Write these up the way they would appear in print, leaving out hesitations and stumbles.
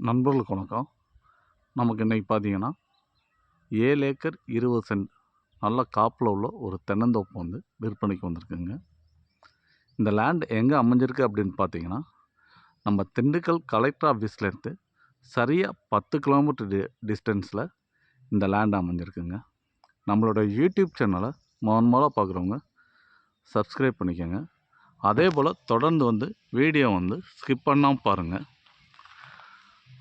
நண்பர்களுக்கு வணக்கம். நமக்கு இன்றைக்கி பார்த்தீங்கன்னா 7 ஏக்கர் 20 சென்ட் நல்ல காப்பில் உள்ள ஒரு தென்னந்தோப்பு வந்து விற்பனைக்கு வந்திருக்குங்க. இந்த லேண்ட் எங்கே அமைஞ்சிருக்கு அப்படின்னு பார்த்தீங்கன்னா, நம்ம திண்டுக்கல் கலெக்டர் ஆஃபீஸ்லேருந்து சரியாக 10 கிலோமீட்டர் டிஸ்டன்ஸில் இந்த லேண்ட் அமைஞ்சிருக்குங்க. நம்மளோட யூடியூப் சேனலை முதல்ல பார்க்குறவங்க சப்ஸ்கிரைப் பண்ணிக்கோங்க. அதே போல் தொடர்ந்து வந்து வீடியோ வந்து ஸ்கிப் பண்ணாமல் பாருங்கள்.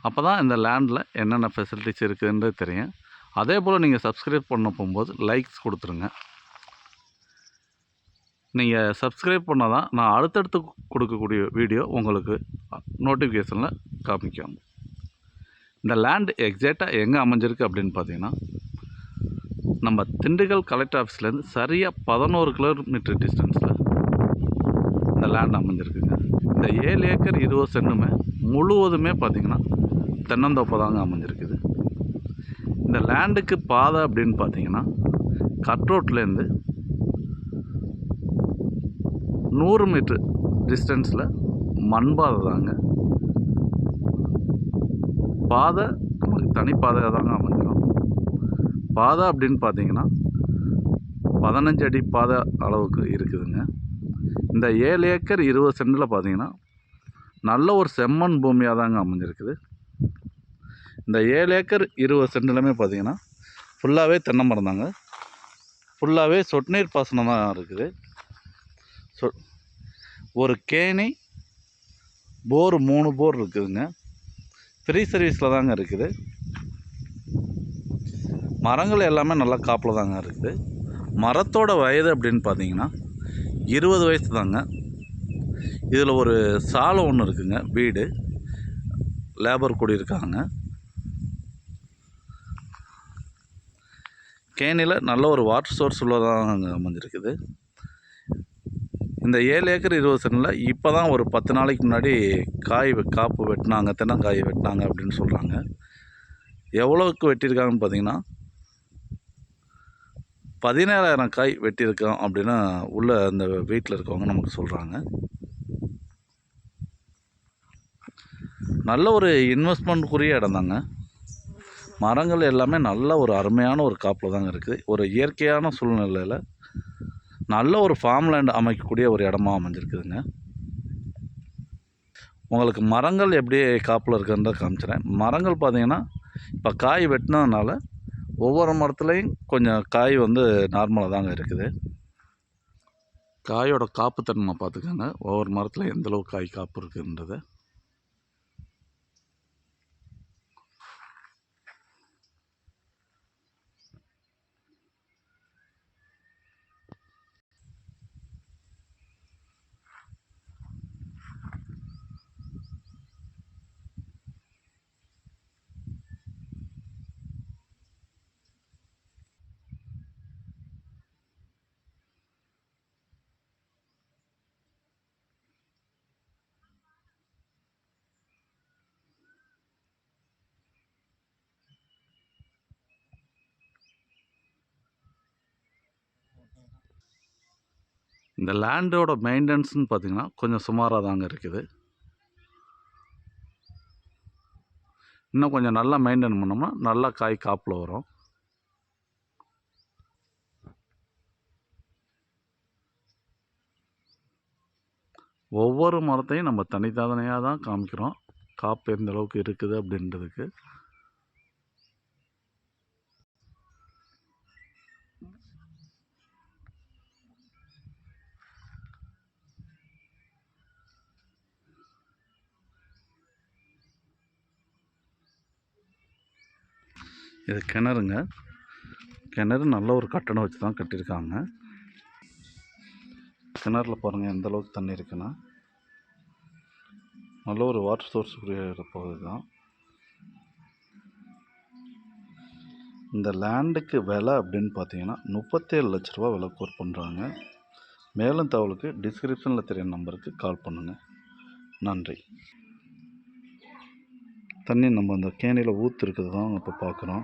அப்போ தான் இந்த லேண்டில் என்னென்ன ஃபெசிலிட்டிஸ் இருக்குதுன்றது தெரியும். அதே போல் நீங்கள் சப்ஸ்கிரைப் பண்ண போகும்போது லைக்ஸ் கொடுத்துருங்க. நீங்கள் சப்ஸ்கிரைப் பண்ணால் தான் நான் அடுத்தடுத்து கொடுக்கக்கூடிய வீடியோ உங்களுக்கு நோட்டிஃபிகேஷனில் காமிக்கும். இந்த லேண்ட் எக்ஸாக்டாக எங்கே அமைஞ்சிருக்கு அப்படின்னு பார்த்தீங்கன்னா, நம்ம திண்டுக்கல் கலெக்டர் ஆஃபீஸ்லேருந்து சரியாக 11 கிலோமீட்டர் டிஸ்டன்ஸில் இந்த லேண்ட் அமைஞ்சிருக்குங்க. இந்த 7 ஏக்கர் 20 சென்ட்டுமே முழுவதுமே பார்த்திங்கன்னா தென்னந்தோப்பு தாங்க அமைஞ்சிருக்குது. இந்த லேண்டுக்கு பாதை அப்படின்னு பார்த்தீங்கன்னா, கட் ரோட்லேருந்து 100 மீட்டர் டிஸ்டன்ஸில் மண் பாதை தாங்க. பாதை நமக்கு தனி பாதையாக தாங்க அமைஞ்சிடும். பாதை அப்படின்னு பார்த்தீங்கன்னா 15 அடி பாதை அளவுக்கு இருக்குதுங்க. இந்த 7 ஏக்கர் 20 சென்டில் பார்த்தீங்கன்னா நல்ல ஒரு செம்மண் பூமியாக தாங்க அமைஞ்சிருக்குது. இந்த 7 ஏக்கர் 20 சென்டிலுமே பார்த்தீங்கன்னா ஃபுல்லாகவே தென்னை மரம் தாங்க. ஃபுல்லாகவே சொட்டு நீர் பாசனம் தான் இருக்குது. ஒரு கேணி போர் 3 போர் இருக்குதுங்க. ஃப்ரீ சர்வீஸில் தாங்க இருக்குது. மரங்கள் எல்லாமே நல்லா காப்பில் தாங்க இருக்குது. மரத்தோட வயது அப்படின்னு பார்த்தீங்கன்னா 20 வயசு தாங்க. இதில் ஒரு சாலை ஒன்று இருக்குங்க. வீடு லேபர் கூடியிருக்காங்க. கேணியில் நல்ல ஒரு வாட்டர் சோர்ஸ் உள்ளதாக அமைஞ்சிருக்குது. இந்த 7 ஏக்கர் 20 சென்டில் இப்போ தான் ஒரு 10 நாளைக்கு முன்னாடி காப்பு வெட்டினாங்க, தென்னங்காய் வெட்டினாங்க அப்படின்னு சொல்கிறாங்க. எவ்வளோவுக்கு வெட்டியிருக்காங்கன்னு பார்த்தீங்கன்னா 17,000 காய் வெட்டியிருக்கோம் அப்படின்னு உள்ள அந்த வீட்டில் இருக்கவங்க நமக்கு சொல்கிறாங்க. நல்ல ஒரு இன்வெஸ்ட்மெண்ட்டுக்குரிய இடம் தாங்க. மரங்கள் எல்லாமே நல்ல ஒரு அருமையான ஒரு காப்பில் தாங்க இருக்குது. ஒரு இயற்கையான சூழ்நிலையில் நல்ல ஒரு ஃபார்ம் லேண்ட் அமைக்கக்கூடிய ஒரு இடமா அமைஞ்சிருக்குதுங்க. உங்களுக்கு மரங்கள் எப்படி காப்பில் இருக்குன்றத காமிச்சிடறேன். மரங்கள் பார்த்திங்கன்னா இப்போ காய் வெட்டினதுனால ஒவ்வொரு மரத்துலேயும் கொஞ்சம் காய் வந்து நார்மலாக தாங்க இருக்குது. காயோட காப்புத்தன்மை பார்த்துக்கோங்க. ஒவ்வொரு மரத்தில் எந்தளவு காய் காப்பு இருக்குன்றதை. இந்த லேண்டோட மெயின்டெனன்ஸ்னு பார்த்திங்கன்னா கொஞ்சம் சுமாராக தாங்க இருக்குது. இன்னும் கொஞ்சம் நல்லா மெயின்டைன் பண்ணோம்னா நல்லா காய் காப்பில் வரும். ஒவ்வொரு மரத்தையும் நம்ம தனித்தனியாக தான் காமிக்கிறோம், காப்பு எந்த அளவுக்கு இருக்குது அப்படின்றதுக்கு. இது கிணறுங்க. கிணறு நல்ல ஒரு கட்டணம் வச்சு தான் கட்டியிருக்காங்க. கிணறுல பாருங்கள் எந்த அளவுக்கு தண்ணி இருக்குன்னா, நல்ல ஒரு வாட்டர் சோர்ஸ் பகுதி தான். இந்த லேண்டுக்கு விலை அப்படின்னு பார்த்தீங்கன்னா 37 லட்ச ரூபா விலை கோட் பண்ணுறாங்க. மேலும் தகவலுக்கு டிஸ்கிரிப்ஷனில் தெரிய நம்பருக்கு கால் பண்ணுங்கள். நன்றி. தண்ணி நம்ம அந்த கேணியில் ஊற்று இருக்குது தான் இப்போ பார்க்குறோம்.